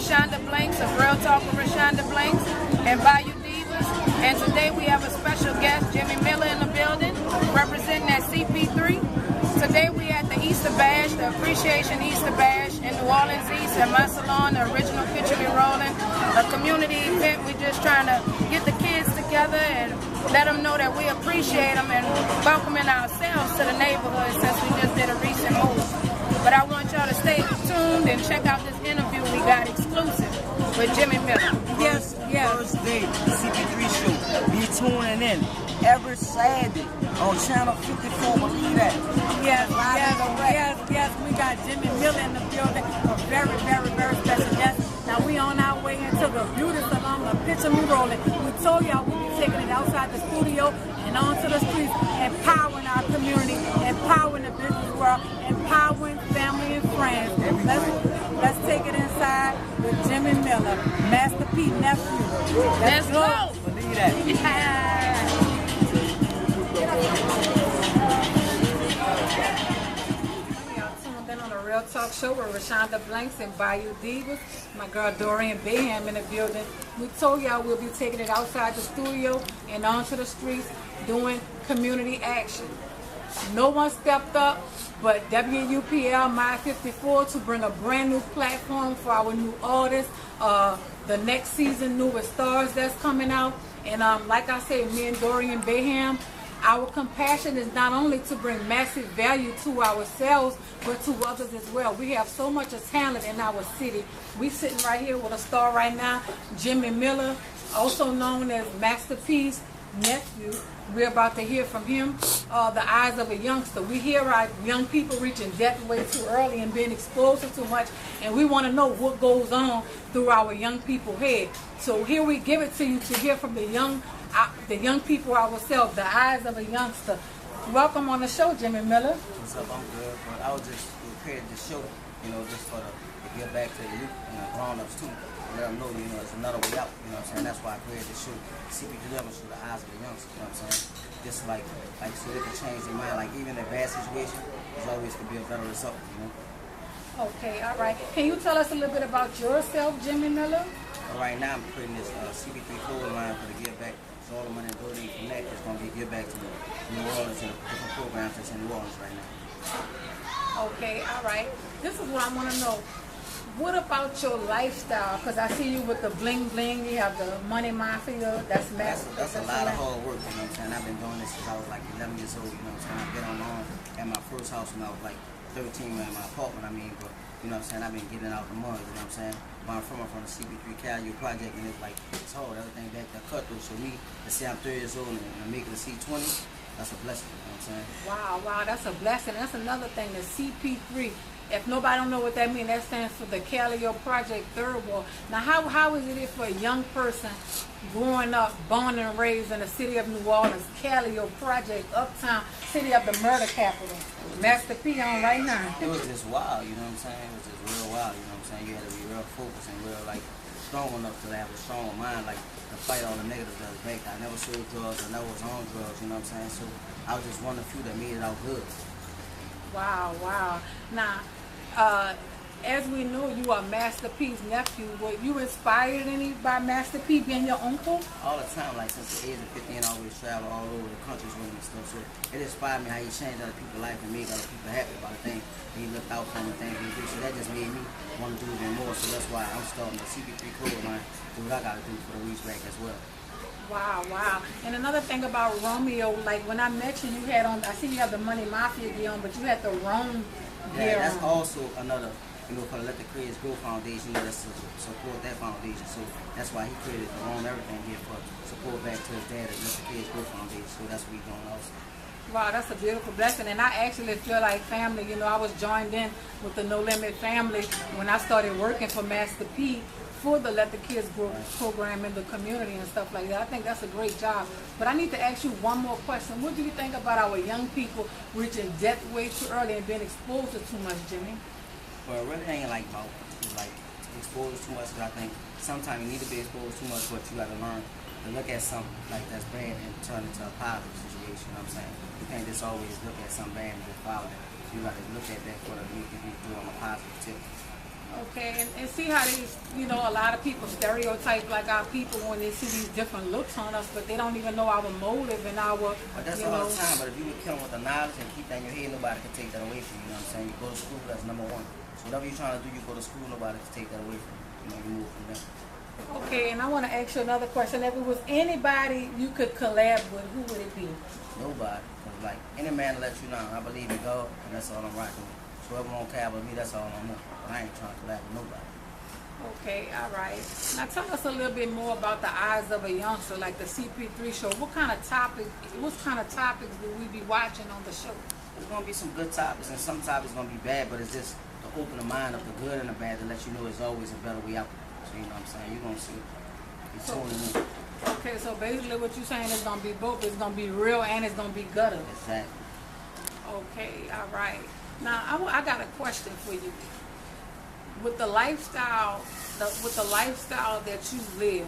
Rashonda Blanks of Real Talk with Rashonda Blanks and Bayou Divas. And today we have a special guest, Jimmy Miller, in the building, representing at CP3. Today we at the Easter Bash, the Appreciation Easter Bash in New Orleans East at my salon, the original Picture Me Rolling, a community event. We're just trying to get the kids together and let them know that we appreciate them and welcoming ourselves to the neighborhood since we just did a recent move. But I want y'all to stay tuned and check out this interview we got exclusive with Jimmy Miller. Yes. First day, CP3 show. Be tuning in every Saturday on channel 54. Believe that. Yes. We got Jimmy Miller in the building. A very, very, very special guest. Now we on our way into the beauty salon, the Picture Me Rolling. We told y'all we'll be taking it outside the studio and onto the streets, empowering our community, empowering the business world, empowering family and friends. Let's take it inside with Jimmy Miller, Master P nephew. Let's go. Believe that. On a Real Talk show with Rashonda Blanks and Bayou Divas. My girl Dorian Bayham in the building. We told y'all we'll be taking it outside the studio and onto the streets doing community action. No one stepped up but WUPL My 54 to bring a brand new platform for our new artists. The next season, newest stars that's coming out. And like I said, me and Dorian Bayham, our compassion is not only to bring massive value to ourselves, but to others as well. We have so much of talent in our city. We sitting right here with a star right now, Jimmy Miller, also known as Master P's nephew. We're about to hear from him, the eyes of a youngster. We hear our young people reaching death way too early and being exposed to too much, and we want to know what goes on through our young people's head. So here we give it to you to hear from the young people ourselves, the eyes of a youngster. Welcome on the show, Jimmy Miller. What's up? I'm good, but I was just created this show, just for to give back to the youth and grown-ups too. Let them know, it's another way out, what I'm saying? That's why I created this show, CP3 through the eyes of the youngster, what I'm saying? Just like so they can change their mind, like even in a bad situation, there's always could be a better result, Okay, all right. Can you tell us a little bit about yourself, Jimmy Miller? Right now I'm creating this CP3 code line for the give back. So all the money and building from that is going to be give back to New Orleans and different programs that's in New Orleans right now. Okay, all right. This is what I want to know. What about your lifestyle? Because I see you with the bling bling. You have the money mafia. That's massive. That's a lot of hard work. You know what I'm saying? I've been doing this since I was like 11 years old. You know what I'm saying? I've been on at my first house when I was like 13 in my apartment. But you know what I'm saying? I've been getting out the mud. You know what I'm saying? But I'm from the CP3 Calio project, and it's hard. Everything back there cut through. So me, to say I'm 30 years old and make it a C20, that's a blessing. You know what I'm saying? Wow, that's a blessing. That's another thing. The CP3. If nobody don't know what that means, that stands for the Calio Project Third Ward. Now, how is it for a young person growing up, born and raised in the city of New Orleans, Calio Project, uptown, city of the murder capital? Master P on right now. It was just wild, you know what I'm saying? It was just real wild, you know what I'm saying? You had to be real focused and real, strong enough to have a strong mind, to fight all the negatives that was back. I never sold drugs, I never was on drugs, you know what I'm saying? So I was just one of the few that made it out good. Wow. Now, as we know, you are Master P's nephew. Were you inspired by Master P being your uncle? All the time, since the age of 15, I always travel all over the countries with him and stuff. So it inspired me how he changed other people's life and made other people happy about the things he looked out for and the things he did. So that just made me want to do even more. So that's why I'm starting the CP3 code line, do what I got to do for the reach back as well. Wow. And another thing about Romeo, when I met you, you had on, I see you have the Money Mafia gear on, but you had the Rome gear on. That's also another, for the Let the Creators Grow Foundation, that's to support that foundation. So that's why he created the Rome everything here for support back to his dad at Let the Creators Grow Foundation. So that's what we're doing also. Wow, that's a beautiful blessing. And I actually feel like family. I was joined in with the No Limit family when I started working for Master P for the Let the Kids Grow program in the community and stuff like that. I think that's a great job. But I need to ask you one more question. What do you think about our young people reaching death way too early and being exposed to too much, Jimmy? Well, it really ain't about exposed too much, because I think sometimes you need to be exposed too much, but you got to learn to look at something that's bad and turn it into a positive situation. You know what I'm saying? You can't just always look at something bad and just follow it. You got to look at that for the need to be doing a positive tip. Okay, and see how these, you know, a lot of people stereotype like our people when they see these different looks on us, but they don't even know our motive and our, But that's all the time. But if you would kill them with the knowledge and keep that in your head, nobody can take that away from you. You know what I'm saying? You go to school, that's number one. So whatever you're trying to do, you go to school, nobody can take that away from you. You know, you move from there. Okay, and I want to ask you another question. If it was anybody you could collab with, who would it be? Nobody. Cause like any man to let you know, I believe in God, and that's all I'm rocking with. So whoever won't collab with me, that's all I'm on. But I ain't trying to collab with nobody. Okay, all right. Now tell us a little bit more about the eyes of a youngster, like the CP3 show. What kind of topics will we be watching on the show? There's gonna be some good topics, and some topics gonna be bad, but it's just to open the mind of the good and the bad to let you know there's always a better way out. So you know what I'm saying? You're gonna see. You're tuning in. Okay, so basically what you're saying is gonna be both. It's gonna be real and it's gonna be gutter. Exactly. Okay, all right. Now I got a question for you. With the lifestyle that you live,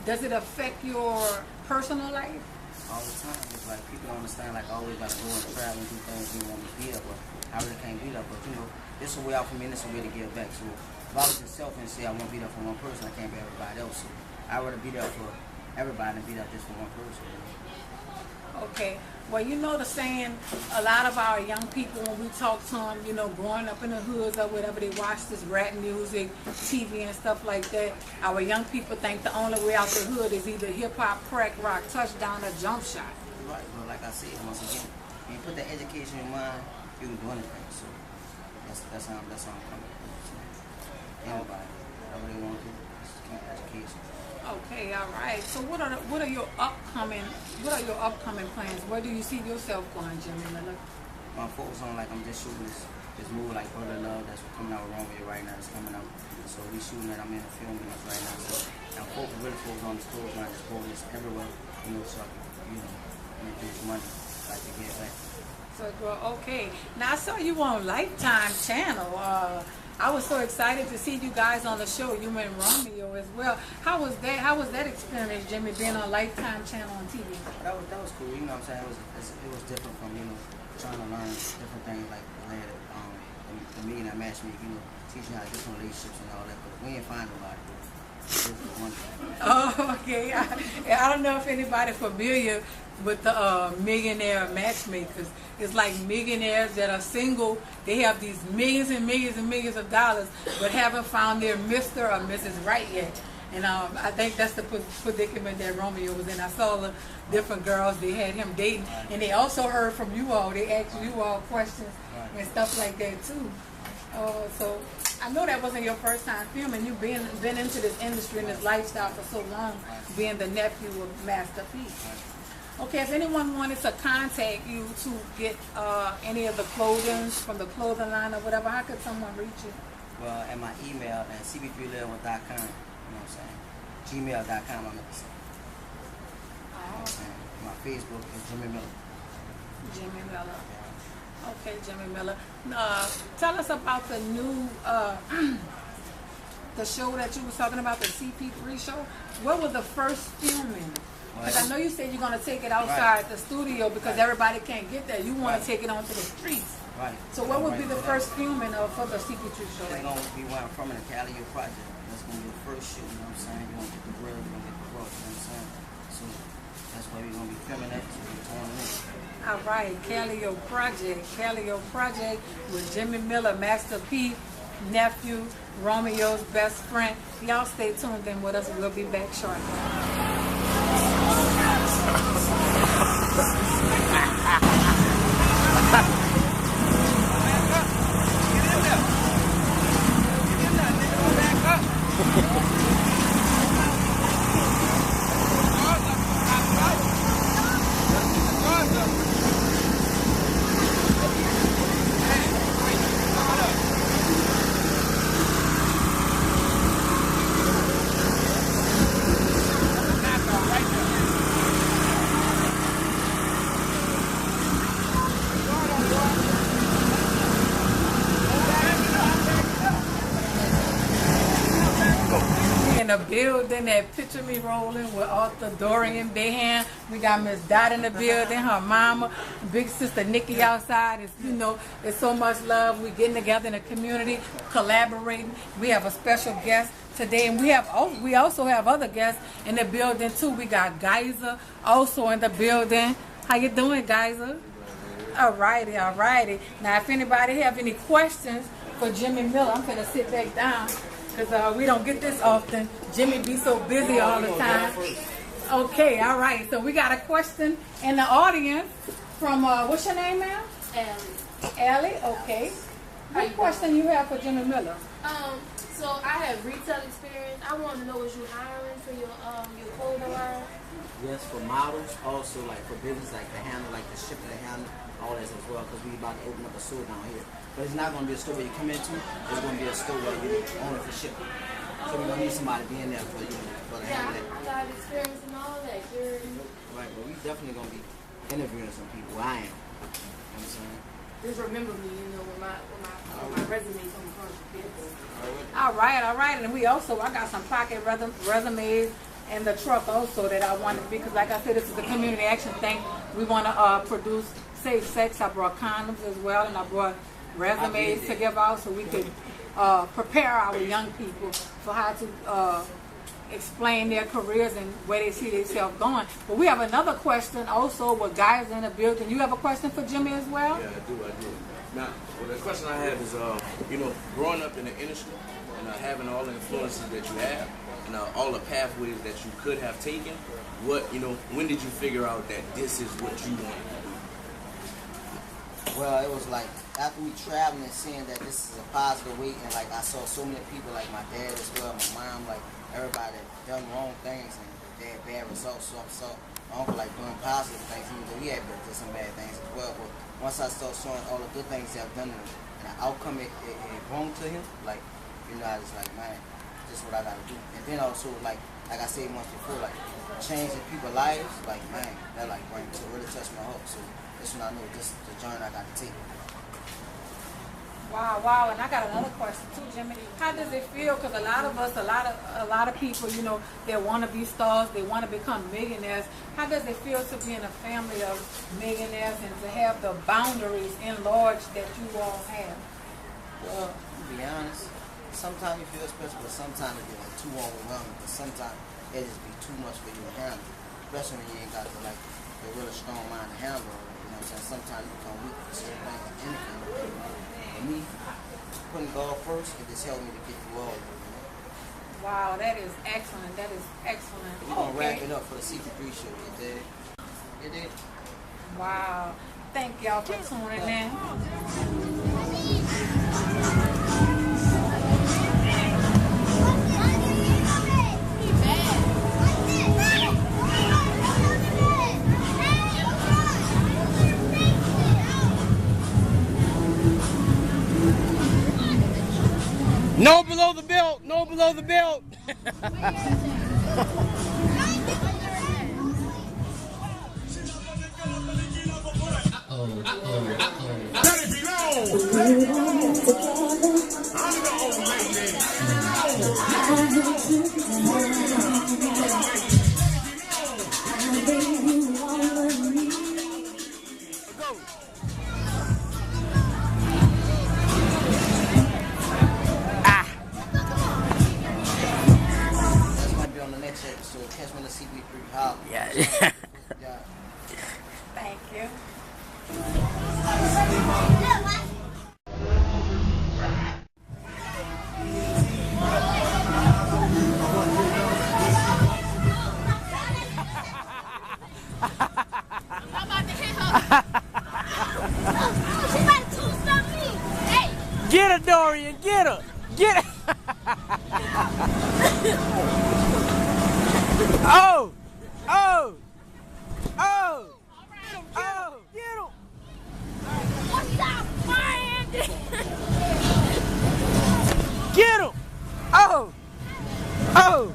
does it affect your personal life? All the time. It's like people don't understand, like, I always gotta go and travel and do things we want to be there, but I really can't be there. But you know, this is a way out for me and this is a way to give back. So if I was just selfish and say I want to be there for one person, I can't be everybody else. So I'd rather be there for everybody than be there just for one person. You know? Okay. Well, you know the saying, a lot of our young people, when we talk to them, you know, growing up in the hoods or whatever, they watch this rap music, TV and stuff like that. Our young people think the only way out the hood is either hip-hop, crack, rock, touchdown, or jump shot. Right, but like I said, once again, when you put that education in mind, you can do anything. So that's how I'm coming. So, anybody, whatever they want to do, just keep education. Okay, all right. So what are your upcoming plans? Where do you see yourself going, Jimmy Miller? I'm focused on, like, I'm just shooting this movie like Brother Love that's coming out wrong with you right now. It's coming out. So we shooting it. I'm in the filming this right now. So I'm really focused on the storyline, just putting this everywhere, you know, so I can, you know, make this money like to get back. So, okay. Now I saw you on Lifetime channel. I was so excited to see you guys on the show, you and Romeo as well. How was that experience, Jimmy, being on Lifetime channel on TV? That was cool. You know what I'm saying? It was different from, you know, trying to learn different things like the millionaire matchmaking, you know, teaching how different relationships and all that. But we ain't find nobody. Oh, okay. I don't know if anybody's familiar with the millionaire matchmakers. It's like millionaires that are single. They have these millions and millions and millions of dollars, but haven't found their Mr. or Mrs. Right yet. And I think that's the predicament that Romeo was in. I saw the different girls they had him dating, and they also heard from you all. They asked you all questions and stuff like that too. So I know that wasn't your first time filming. You've been into this industry and this lifestyle for so long, being the nephew of Master P. Okay, if anyone wanted to contact you to get any of the clothing from the clothing line or whatever, how could someone reach you? Well, at my email at cb3level.com, you know what I'm saying? gmail.com, I'm at the same. You know what I'm saying? My Facebook is Jimmy Miller. Jimmy Miller. Okay, Jimmy Miller. Tell us about the new, the show that you was talking about, the CP3 show. What was the first filming? Because I know you said you're going to take it outside the studio because everybody can't get there. You want to take it onto the streets. Right. So what would be the first filming for the CP3 show? It's going to be where I'm from in the Calio project. That's going to be the first shoot, you know what I'm saying? You're going to get the grill, you're going to get the rope, you know what I'm saying? So that's why we're going to be filming that, so we're touring it. All right, Calio Project with Jimmy Miller, Master P, nephew, Romeo's best friend. Y'all stay tuned in with us. We'll be back shortly. in the building that picture me rolling with Author Dorian Behan. We got Miss Dot in the building, her mama, big sister Nikki outside. It's, you know, it's so much love. We getting together in the community, collaborating. We have a special guest today, and we also have other guests in the building too. We got Geyser also in the building. How you doing, Geyser? Alrighty, alrighty. Now, if anybody have any questions for Jimmy Miller, I'm gonna sit back down because we don't get this often. Jimmy be so busy all the time. Okay, all right. So we got a question in the audience from what's your name, ma'am? Allie. Allie. Okay. What question you have for Jimmy Miller? So I have retail experience. I want to know, was you hiring for your clothing line? Yes, for models, also like for business, like the handle, like the shipping, the handle, all that as well, because we about to open up a store down here. But it's not going to be a store where you come into, it's going to be a store where you own it for shipping. So we're going to need somebody to be in there for you, for the handle. I got experience and all that. Right, but we definitely going to be interviewing some people. I am. You know what I'm saying? Just remember me, you know, with my resume from the front. All right. And we also, I got some pocket resumes in the truck also that I wanted, because like I said, this is a community action thing. We want to produce safe sex. I brought condoms as well, and I brought resumes to give out so we could prepare our young people for how to explain their careers and where they see themselves going. But we have another question also with guys in the building. You have a question for Jimmy as well? Yeah, I do. Now, well, the question I have is, you know, growing up in the industry and having all the influences that you have and all the pathways that you could have taken, when did you figure out that this is what you want? Well, it was like after we traveling and seeing that this is a positive way, and like I saw so many people, like my dad as well, my mom, like everybody that done wrong things and they had bad results. So I saw my uncle like doing positive things, even though he had been doing some bad things as well. But once I started showing all the good things that I've done and the outcome it brought to him, like, you know, I was like, man, this is what I gotta do. And then also like I said once before, like changing people's lives, like man, that like really touched my heart. So that's when I know this is the journey I got to take. Wow, and I got another question too, Jimmy. How does it feel? Because a lot of us, a lot of people, you know, they want to be stars, they want to become millionaires. How does it feel to be in a family of millionaires and to have the boundaries enlarged that you all have? Well, to be honest, sometimes you feel special, but sometimes it gets too overwhelming. Because sometimes it just be too much for you to handle, especially when you ain't got the really strong mind to handle it. You know what I'm saying? Sometimes you become weak for certain things, anything. For me, putting God first, it just helped me to get through all of it. Wow, that is excellent. That is excellent. We're going to wrap it up for the CP3 show. You did? Wow. Thank y'all for tuning in. No below the belt, no below the belt. So catch me on the CP3 Holla. Yeah. Yeah. Thank you. I'm about to hit her. She about to two-stump me. Hey. Get her, Dorian, get her. Get her. Oh! Oh! Oh! Oh! Get him! Stop flying. Get him! Oh! Oh!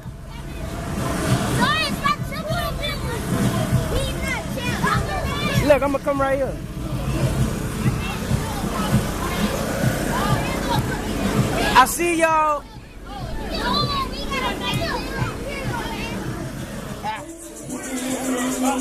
Look, I'm gonna come right here. I see y'all. Y'all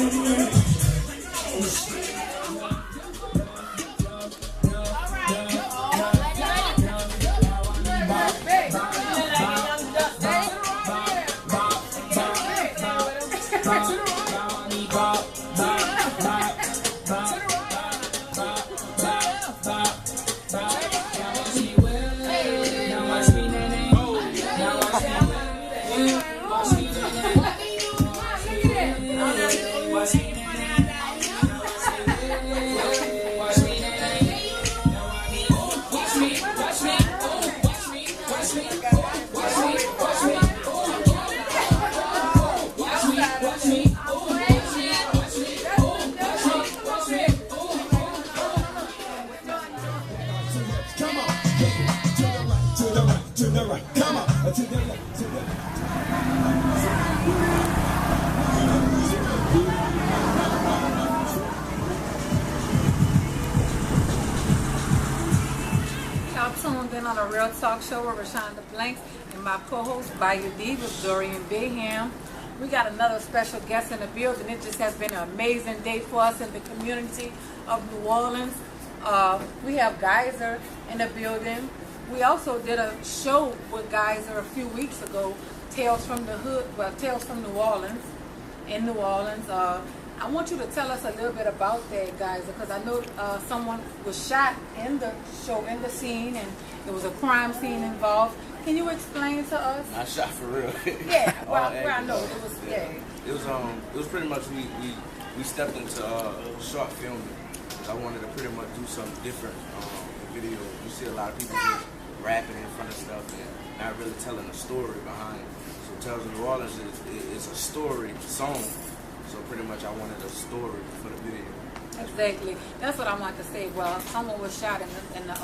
tuned in on a Real Talk Show with Rashonda Blanks and my co-host Bayou Divas, Dorian Bayham. We got another special guest in the building. It just has been an amazing day for us in the community of New Orleans. We have Geyser in the building. We also did a show with Geyser a few weeks ago, Tales from the Hood, well, Tales from New Orleans, in New Orleans. I want you to tell us a little bit about that, Geyser, because I know someone was shot in the show, in the scene, and there was a crime scene involved. Can you explain to us? Not shot for real. Yeah, well, I know it was. Yeah. It was pretty much we stepped into short filming. I wanted to pretty much do something different in video. You see a lot of people just rapping in front of stuff and not really telling a story behind it. So Tales of New Orleans is a story song. So pretty much I wanted a story for the video. Exactly. That's what I wanted to say. Well, someone was shot in the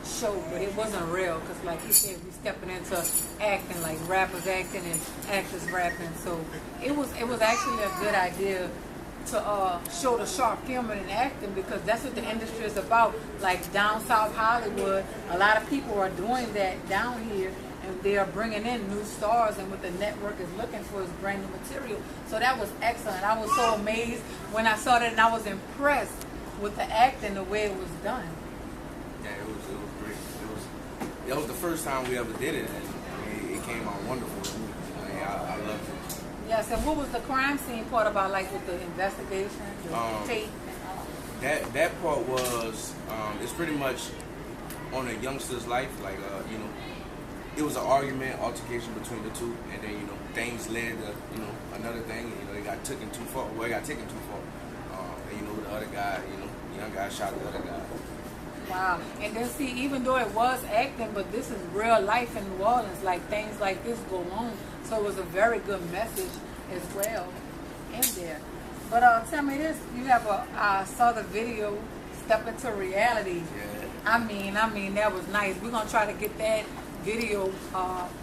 show, but it wasn't real because, like he said, we stepping into acting, like rappers acting and actors rapping. So it was actually a good idea to show the short filming and acting because that's what the industry is about. Like down South Hollywood, a lot of people are doing that down here. And they are bringing in new stars, and what the network is looking for is brand new material. So that was excellent. I was so amazed when I saw that, and I was impressed with the acting, the way it was done. Yeah, it was great. That was the first time we ever did it, and I mean, it came out wonderful to me. I mean, I loved it. Yes, and what was the crime scene part about, like with the investigation, the tape? That part was it's pretty much on a youngster's life, like you know. It was an argument, altercation between the two, and then, you know, things led to, you know, another thing, and, you know, they got taken too far. Well, they got taken too far. And, you know, the other guy, you know, the young guy shot the other guy. Wow. And then, see, even though it was acting, but this is real life in New Orleans, like, things like this go on. So it was a very good message as well in there. But tell me this, you have I saw the video, Step Into Reality. Yeah. I mean, that was nice. We're going to try to get that video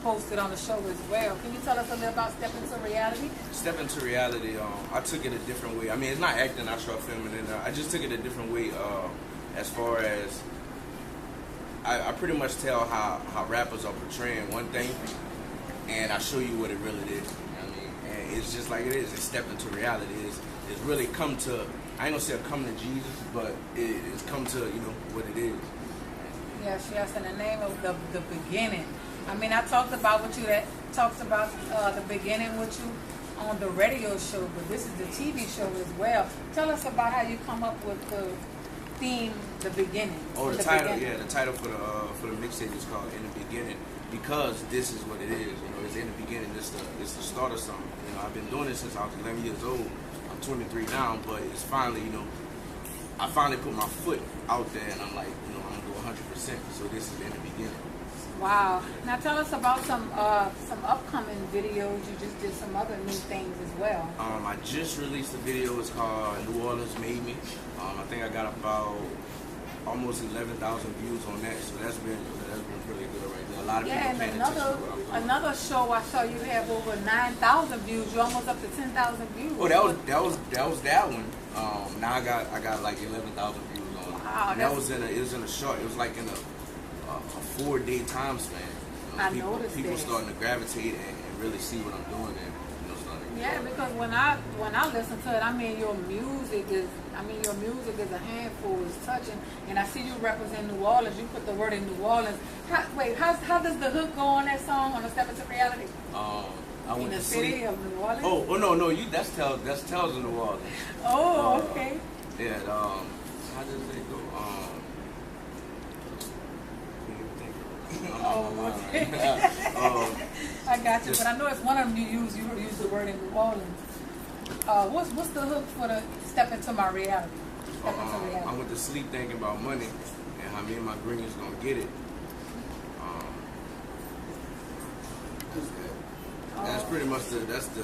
posted on the show as well. Can you tell us a little about Step Into Reality? Step Into Reality, I took it a different way. I mean, it's not acting, I short filming, and I just took it a different way as far as I pretty much tell how rappers are portraying one thing, and I show you what it really is. You know what I mean? And it's just like it is. It's Step Into Reality. It's really come to, I ain't gonna say come to Jesus, but it's come to, you know, what it is. Yes, in the name of the beginning. I mean, I talked about the beginning with you on the radio show, but this is the TV show as well. Tell us about how you come up with the theme, the beginning. Oh, the title, beginning. Yeah, the title for the mixtape is called In the Beginning because this is what it is. You know, it's in the beginning. It's the start of something. You know, I've been doing this since I was 11 years old. I'm 23 now, but it's finally, you know, I finally put my foot out there, and I'm like, you know, I'm gonna go 100%. So this is in the beginning. Wow. Now tell us about some upcoming videos. You just did some other new things as well. I just released a video. It's called New Orleans Made Me. I think I got about almost 11,000 views on that. So that's been pretty good right there. A lot of people and paying attention to what I'm doing. another show I saw you have over 9,000 views. You're almost up to 10,000 views. Oh, that was that one. Now I got like 11,000 views on it. Wow, and it was in a short. It was like in a 4-day time span. I noticed people that. starting to gravitate and really see what I'm doing and, you know, starting to Yeah, because when I listen to it, I mean your music is a handful, it's touching, and I see you represent New Orleans. You put the word in New Orleans. How does the hook go on that song on the Step Into Reality? I went In the to city sleep. of New Orleans. Oh no, that's tells in New Orleans. Oh, okay. Yeah, how does it go? Oh, okay. I got you, but I know it's one of them you use the word in New Orleans. What's the hook for the Step Into My Reality? Step Into Reality. I went to sleep thinking about money and how me and my gringers gonna get it. That's pretty much that's the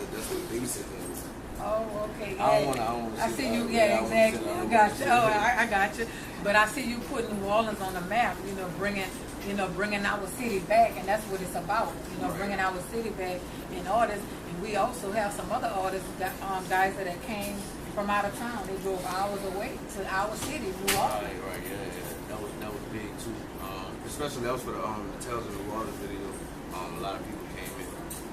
basic thing. Oh, okay. Yeah. I don't wanna I see you. Yeah, exactly. I got you. Oh, I got you. But I see you putting New Orleans on the map. Bringing our city back, and that's what it's about. Bringing our city back in artists. And we also have some other artists that guys that came from out of town. They drove hours away to our city, New Orleans. Right. Yeah. That was big too. Especially that was for the Tales of New Orleans video. A lot of people came in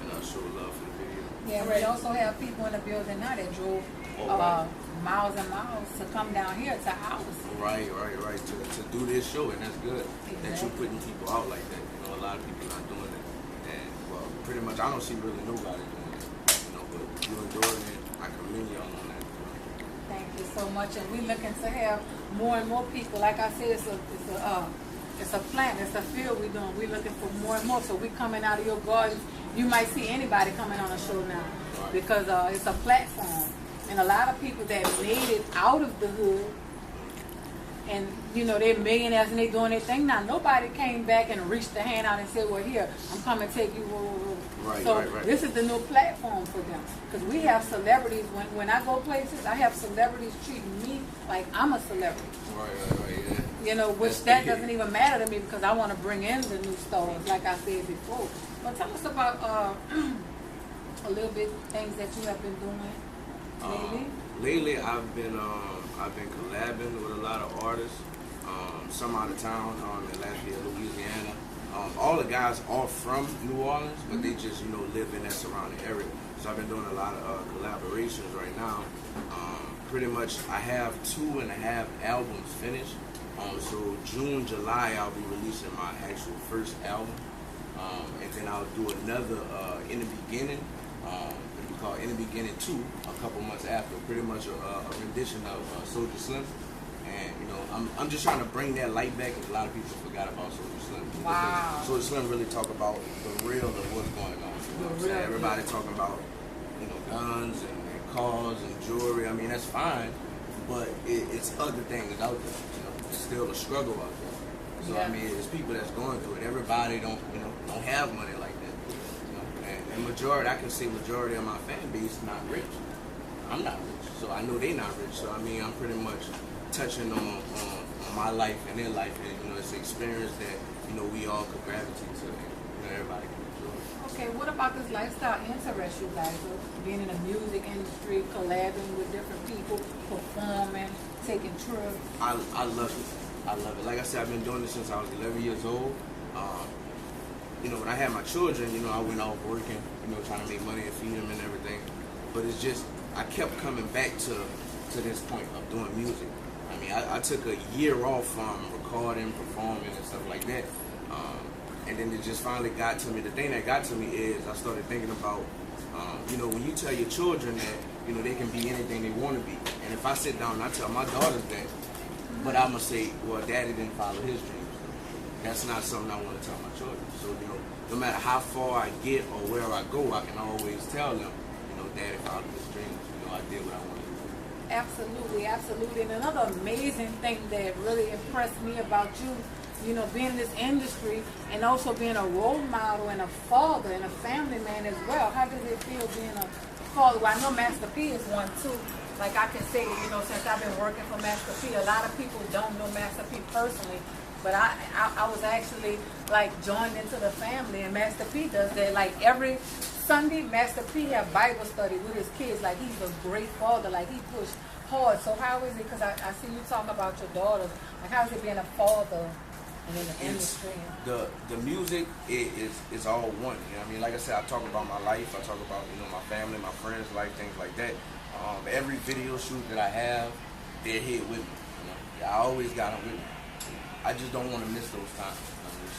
and showed love for the video. Yeah, we also have people in the building now that drove miles and miles to come down here to our city. Right. To do this show, and that's good that you're putting people out like that. A lot of people not doing it, and well, pretty much I don't see really nobody doing it. But you and Dorian, I commend y'all on that. Thank you so much, and we're looking to have more and more people. Like I said, it's a plant, it's a field we're doing. We're looking for more and more. So we coming out of your gardens. You might see anybody coming on a show now because it's a platform. And a lot of people that made it out of the hood, and they're millionaires and they're doing their thing now. Nobody came back and reached the hand out and said, "Well, here, I'm coming to take you." Right. This is the new platform for them because we have celebrities. When I go places, I have celebrities treating me like I'm a celebrity. Right. Yeah. Which that doesn't even matter to me because I want to bring in the new stars, like I said before. But tell us about a little bit things that you have been doing lately. Lately, I've been collabing with a lot of artists. Some out of town, in Lafayette, Louisiana. All the guys are from New Orleans, but they just live in that surrounding area. So I've been doing a lot of collaborations right now. Pretty much, I have 2.5 albums finished. So June, July, I'll be releasing my actual first album. And then I'll do another in the beginning, it'll be called In the Beginning 2, a couple months after, pretty much a rendition of Soulja Slim. And I'm just trying to bring that light back because a lot of people forgot about Soulja Slim. Wow. Soulja Slim really talk about the real of what's going on. You know what I'm saying? Everybody talking about guns and cars and jewelry. I mean, that's fine, but it's other things out there. It's still a struggle out there. So I mean, there's people that's going through it. Everybody don't have money like that. And majority, I can say majority of my fan base is not rich. I'm not rich, so I know they not rich. So I mean, I'm pretty much touching on my life and their life, and it's an experience that we all could gravitate to. And everybody can enjoy. Okay, what about this lifestyle interests you guys? Being in the music industry, collabing with different people, performing, taking trips. I love it. I love it. Like I said, I've been doing this since I was 11 years old. When I had my children, I went off working, trying to make money and feed them and everything. But it's just, I kept coming back to this point of doing music. I mean, I took a year off from recording, performing, and stuff like that. And then it just finally got to me. The thing that got to me is I started thinking about, when you tell your children that, they can be anything they want to be. And if I sit down and I tell my daughters that, but I'm going to say, well, Daddy didn't follow his dreams. That's not something I want to tell my children. So, no matter how far I get or where I go, I can always tell them, Daddy followed his dreams. I did what I wanted to do. Absolutely. And another amazing thing that really impressed me about you, being in this industry and also being a role model and a father and a family man as well. How does it feel being a father? Well, I know Master P is one too. Like I can say, since I've been working for Master P, a lot of people don't know Master P personally, but I was actually joined into the family, and Master P does that. Every Sunday, Master P have Bible study with his kids. He's a great father. He pushed hard. So how is it? Because I see you talk about your daughters. How is it being a father And then the it's industry. the music is all one. You know what I mean? Like I said, I talk about my life. I talk about my family, my friends' life, things like that. Every video shoot that I have, they're here with me. I always got them with me. I just don't want to miss those times.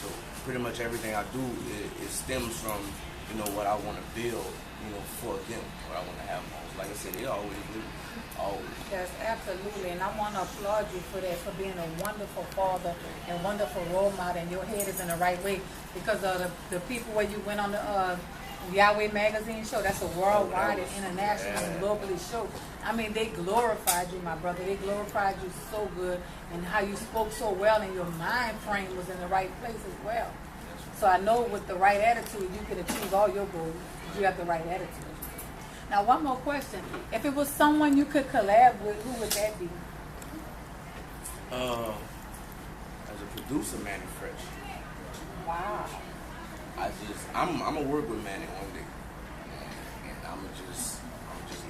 So pretty much everything I do it stems from what I want to build for them, what I want to have most. Like I said, they always with me. Always. Yes, absolutely. And I want to applaud you for that, for being a wonderful father and wonderful role model. And your head is in the right way because of the people where you went on the Yahweh magazine show. That's a worldwide and international and globally show. I mean, they glorified you, my brother. They glorified you so good, and how you spoke so well, and your mind frame was in the right place as well. So I know with the right attitude, you can achieve all your goals. You have the right attitude. Now, one more question. If it was someone you could collab with, who would that be? As a producer, Manny Fresh. Wow. I'm gonna work with Manny one day, and I'm gonna just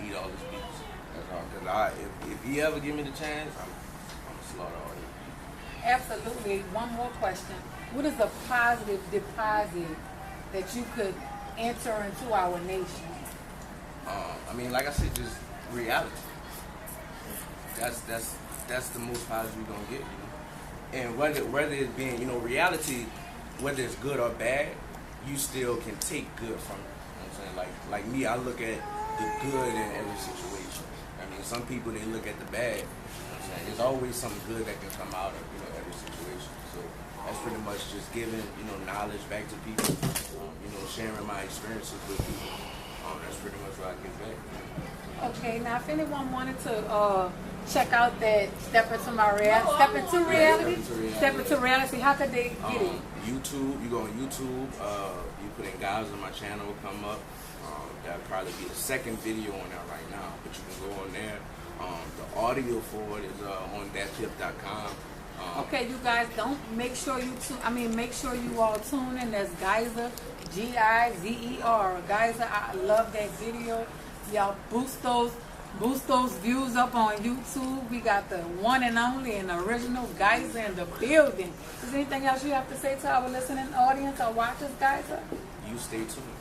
eat all his beats. That's all. Cause if he ever give me the chance, I'm gonna slaughter all his beats. Absolutely. One more question. What is a positive deposit that you could enter into our nation? I mean, like I said, just reality. That's the most positive you're gonna get, And whether it's being, reality, whether it's good or bad, you still can take good from it. You know what I'm saying? Like me, I look at the good in every situation. I mean, some people they look at the bad. You know what I'm saying? There's always something good that can come out of every situation. So that's pretty much just giving knowledge back to people. Sharing my experiences with people. That's pretty much what I give back. Okay, now if anyone wanted to check out that Step Into Reality, how could they get it? YouTube, you go on YouTube, you put in guys on my channel, will come up. That'll probably be the second video on there right now, but you can go on there. The audio for it is on thattip.com. Okay, you guys make sure you all tune in. That's Geyser, Gizer. Geyser, I love that video. Y'all boost those views up on YouTube. We got the one and only and original Geyser in the building. Is there anything else you have to say to our listening audience or watchers, Geyser? You stay tuned.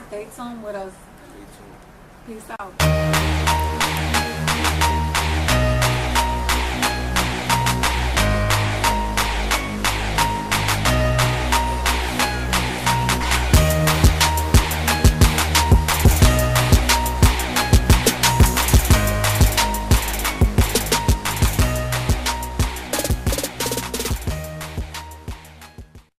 Stay tuned with us. Stay tuned. Peace out.